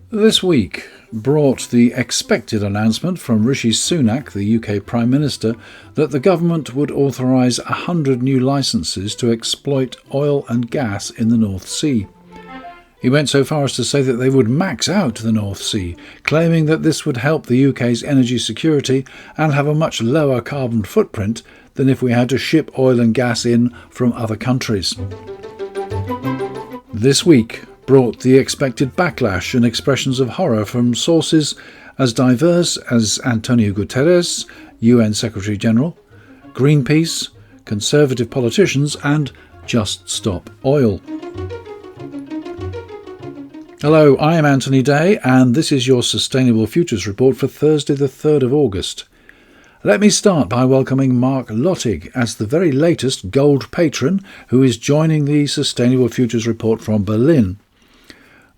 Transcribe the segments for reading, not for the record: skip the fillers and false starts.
This week brought the expected announcement from Rishi Sunak, the UK Prime Minister, that the government would authorise 100 new licences to exploit oil and gas in the North Sea. He went so far as to say that they would max out the North Sea, claiming that this would help the UK's energy security and have a much lower carbon footprint than if we had to ship oil and gas in from other countries. This week brought the expected backlash and expressions of horror from sources as diverse as Antonio Guterres, UN Secretary-General, Greenpeace, Conservative politicians and Just Stop Oil. Hello, I am Anthony Day and this is your Sustainable Futures Report for Thursday the 3rd of August. Let me start by welcoming Mark Lottig as the very latest gold patron who is joining the Sustainable Futures Report from Berlin.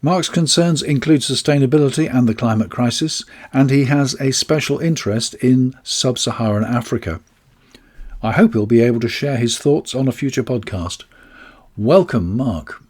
Mark's concerns include sustainability and the climate crisis, and he has a special interest in sub-Saharan Africa. I hope he'll be able to share his thoughts on a future podcast. Welcome, Mark.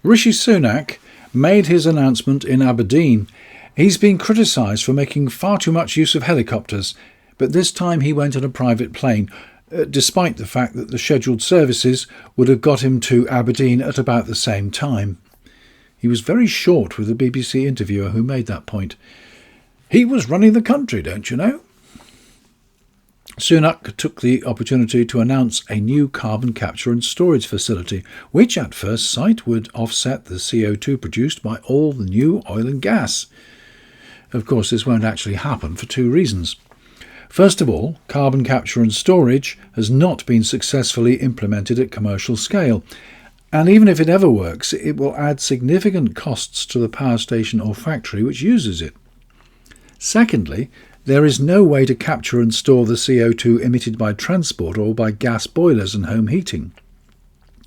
Rishi Sunak made his announcement in Aberdeen. He's been criticised for making far too much use of helicopters, but this time he went on a private plane, despite the fact that the scheduled services would have got him to Aberdeen at about the same time. He was very short with the BBC interviewer who made that point. He was running the country, don't you know? Sunak took the opportunity to announce a new carbon capture and storage facility, which at first sight would offset the CO2 produced by all the new oil and gas. Of course, this won't actually happen for two reasons. First of all, carbon capture and storage has not been successfully implemented at commercial scale. And even if it ever works, it will add significant costs to the power station or factory which uses it. Secondly, there is no way to capture and store the CO2 emitted by transport or by gas boilers and home heating.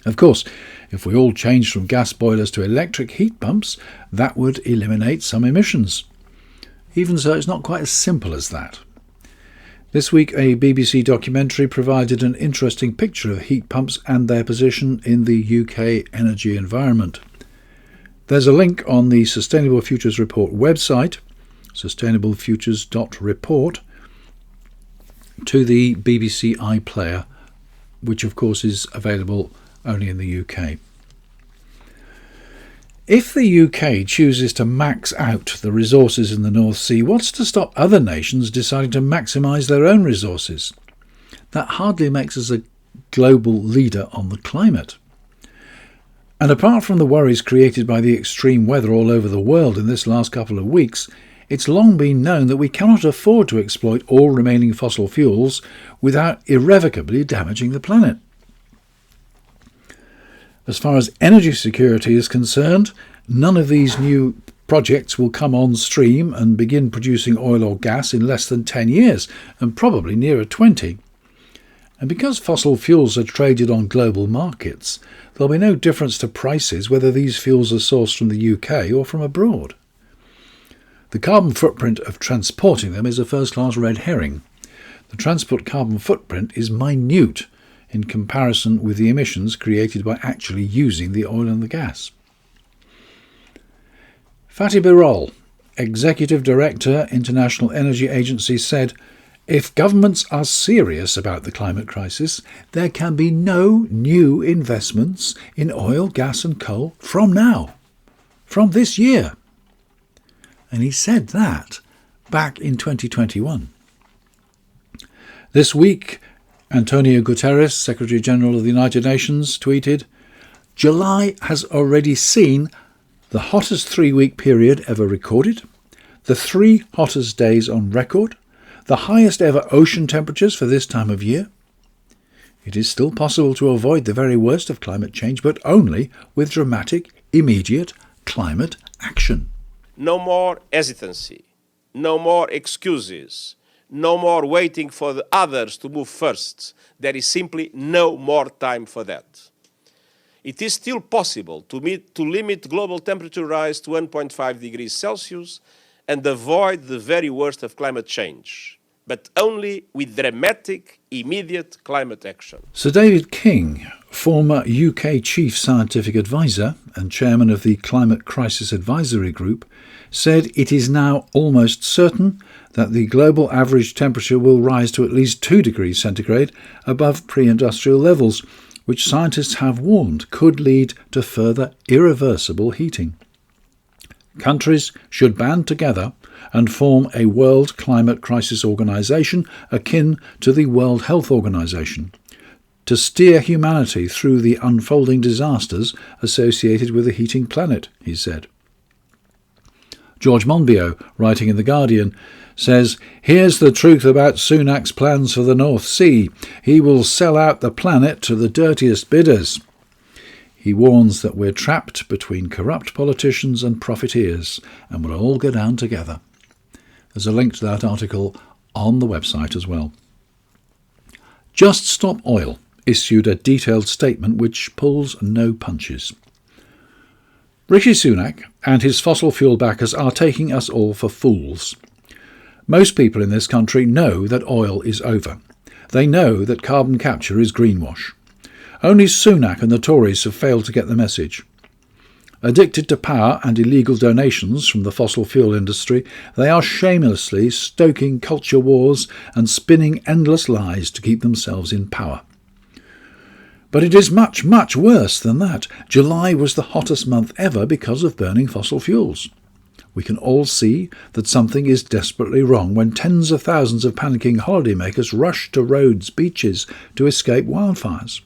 Of course, if we all changed from gas boilers to electric heat pumps, that would eliminate some emissions. Even so, it's not quite as simple as that. This week, a BBC documentary provided an interesting picture of heat pumps and their position in the UK energy environment. There's a link on the Sustainable Futures Report website, sustainablefutures.report, to the BBC iPlayer, which of course is available only in the UK. If the UK chooses to max out the resources in the North Sea, what's to stop other nations deciding to maximise their own resources? That hardly makes us a global leader on the climate. And apart from the worries created by the extreme weather all over the world in this last couple of weeks, it's long been known that we cannot afford to exploit all remaining fossil fuels without irrevocably damaging the planet. As far as energy security is concerned, none of these new projects will come on stream and begin producing oil or gas in less than 10 years, and probably nearer 20. And because fossil fuels are traded on global markets, there'll be no difference to prices whether these fuels are sourced from the UK or from abroad. The carbon footprint of transporting them is a first-class red herring. The transport carbon footprint is minute in comparison with the emissions created by actually using the oil and the gas. Fatih Birol, Executive Director, International Energy Agency, said, "If governments are serious about the climate crisis, there can be no new investments in oil, gas and coal from now, from this year." And he said that back in 2021. This week, Antonio Guterres, Secretary-General of the United Nations, tweeted, "July has already seen the hottest 3-week period ever recorded, the 3 hottest days on record, the highest ever ocean temperatures for this time of year. It is still possible to avoid the very worst of climate change, but only with dramatic, immediate climate action." No more hesitancy, no more excuses, no more waiting for the others to move first. There is simply no more time for that. It is still possible to limit global temperature rise to 1.5 degrees Celsius and avoid the very worst of climate change. but only with dramatic, immediate climate action. Sir David King, former UK Chief Scientific Advisor and Chairman of the Climate Crisis Advisory Group, said it is now almost certain that the global average temperature will rise to at least 2 degrees centigrade above pre-industrial levels, which scientists have warned could lead to further irreversible heating. Countries should band together and form a World Climate Crisis Organization akin to the World Health Organization to steer humanity through the unfolding disasters associated with a heating planet, he said. George Monbiot, writing in The Guardian, says, "Here's the truth about Sunak's plans for the North Sea. He will sell out the planet to the dirtiest bidders." He warns that we're trapped between corrupt politicians and profiteers, and we'll all go down together. There's a link to that article on the website as well. Just Stop Oil issued a detailed statement which pulls no punches. Rishi Sunak and his fossil fuel backers are taking us all for fools. Most people in this country know that oil is over. They know that carbon capture is greenwash. Only Sunak and the Tories have failed to get the message. Addicted to power and illegal donations from the fossil fuel industry, they are shamelessly stoking culture wars and spinning endless lies to keep themselves in power. But it is much, much worse than that. July was the hottest month ever because of burning fossil fuels. We can all see that something is desperately wrong when tens of thousands of panicking holidaymakers rush to roads, beaches to escape wildfires.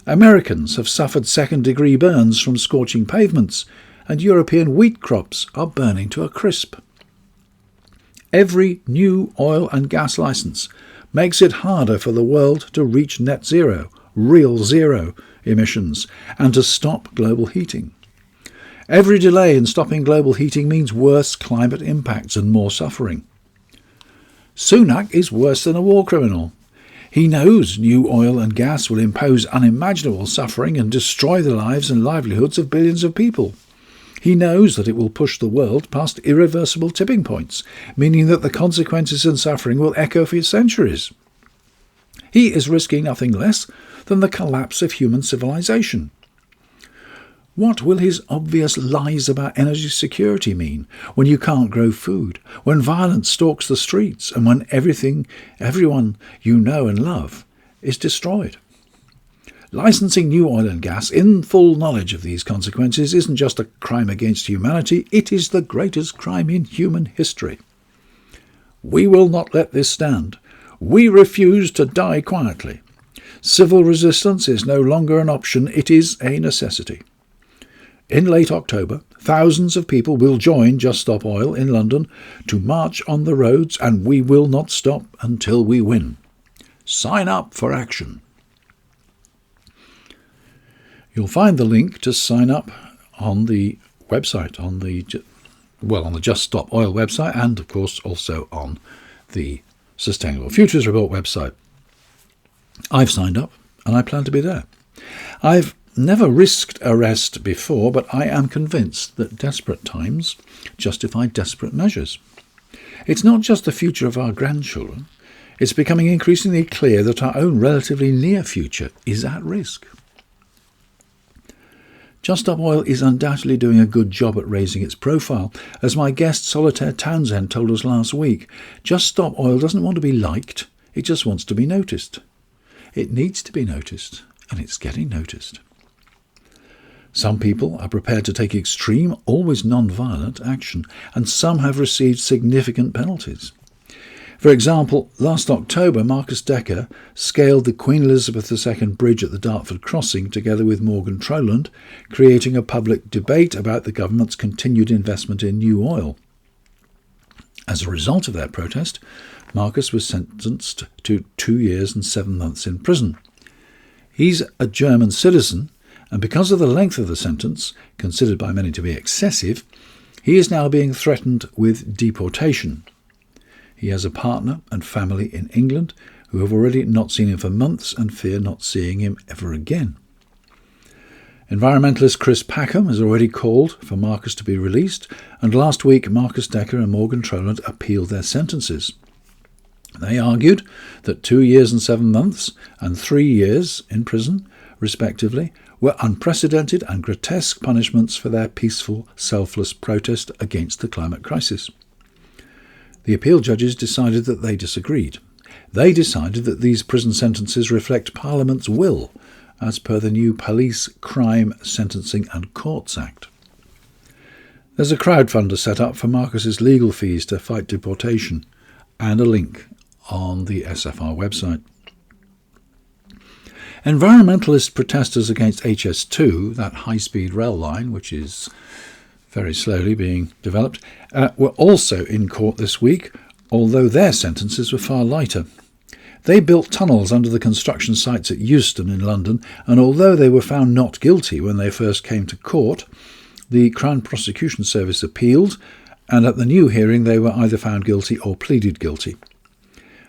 Americans have suffered second-degree burns from scorching pavements, and European wheat crops are burning to a crisp. Every new oil and gas licence makes it harder for the world to reach net zero, real zero emissions, and to stop global heating. Every delay in stopping global heating means worse climate impacts and more suffering. Sunak is worse than a war criminal. He knows new oil and gas will impose unimaginable suffering and destroy the lives and livelihoods of billions of people. He knows that it will push the world past irreversible tipping points, meaning that the consequences and suffering will echo for centuries. He is risking nothing less than the collapse of human civilization. What will his obvious lies about energy security mean when you can't grow food, when violence stalks the streets, and when everyone you know and love is destroyed? Licensing new oil and gas in full knowledge of these consequences isn't just a crime against humanity, it is the greatest crime in human history. We will not let this stand. We refuse to die quietly. Civil resistance is no longer an option, it is a necessity. In late October, thousands of people will join Just Stop Oil in London to march on the roads, and we will not stop until we win. Sign up for action. You'll find the link to sign up on the website, on the Just Stop Oil website, and of course also on the Sustainable Futures Report website. I've signed up and I plan to be there. I've never risked arrest before, but I am convinced that desperate times justify desperate measures. It's not just the future of our grandchildren. It's becoming increasingly clear that our own relatively near future is at risk. Just Stop Oil is undoubtedly doing a good job at raising its profile. As my guest Solitaire Townsend told us last week, Just Stop Oil doesn't want to be liked, it just wants to be noticed. It needs to be noticed, and it's getting noticed. Some people are prepared to take extreme, always non-violent action, and some have received significant penalties. For example, last October, Marcus Decker scaled the Queen Elizabeth II Bridge at the Dartford Crossing together with Morgan Troland, creating a public debate about the government's continued investment in new oil. As a result of their protest, Marcus was sentenced to 2 years and 7 months in prison. He's a German citizen, and because of the length of the sentence, considered by many to be excessive, he is now being threatened with deportation. He has a partner and family in England who have already not seen him for months and fear not seeing him ever again. Environmentalist Chris Packham has already called for Marcus to be released, and last week Marcus Decker and Morgan Troland appealed their sentences. They argued that 2 years and 7 months and 3 years in prison, respectively, were unprecedented and grotesque punishments for their peaceful, selfless protest against the climate crisis. The appeal judges decided that they disagreed. They decided that these prison sentences reflect Parliament's will, as per the new Police, Crime, Sentencing and Courts Act. There's a crowdfunder set up for Marcus's legal fees to fight deportation, and a link on the SFR website. Environmentalist protesters against HS2, that high-speed rail line, which is very slowly being developed, were also in court this week, although their sentences were far lighter. They built tunnels under the construction sites at Euston in London, and although they were found not guilty when they first came to court, the Crown Prosecution Service appealed, and at the new hearing they were either found guilty or pleaded guilty.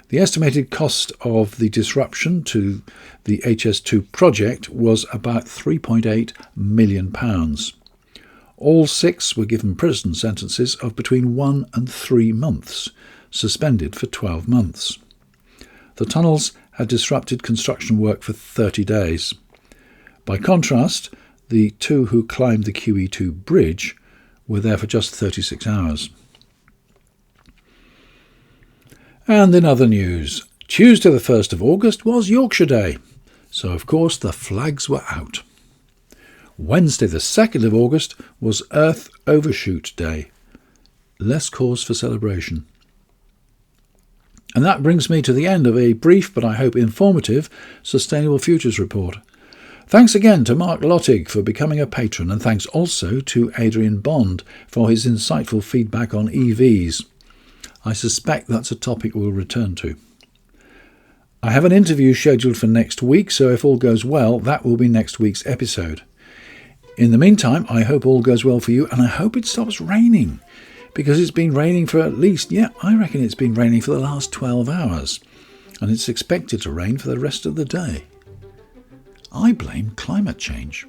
The estimated cost of the disruption to the HS2 project was about £3.8 million. All 6 were given prison sentences of between 1 and 3 months, suspended for 12 months. The tunnels had disrupted construction work for 30 days. By contrast, the 2 who climbed the QE2 bridge were there for just 36 hours. And in other news, Tuesday the 1st of August was Yorkshire Day, so of course the flags were out. Wednesday the 2nd of August was Earth Overshoot Day. Less cause for celebration. And that brings me to the end of a brief but I hope informative Sustainable Futures report. Thanks again to Mark Lottig for becoming a patron, and thanks also to Adrian Bond for his insightful feedback on EVs. I suspect that's a topic we'll return to. I have an interview scheduled for next week, so if all goes well, that will be next week's episode. In the meantime, I hope all goes well for you, and I hope it stops raining, because it's been raining for at least, I reckon it's been raining for the last 12 hours, and it's expected to rain for the rest of the day. I blame climate change.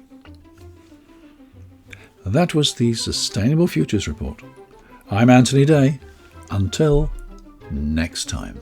That was the Sustainable Futures Report. I'm Anthony Day. Until next time.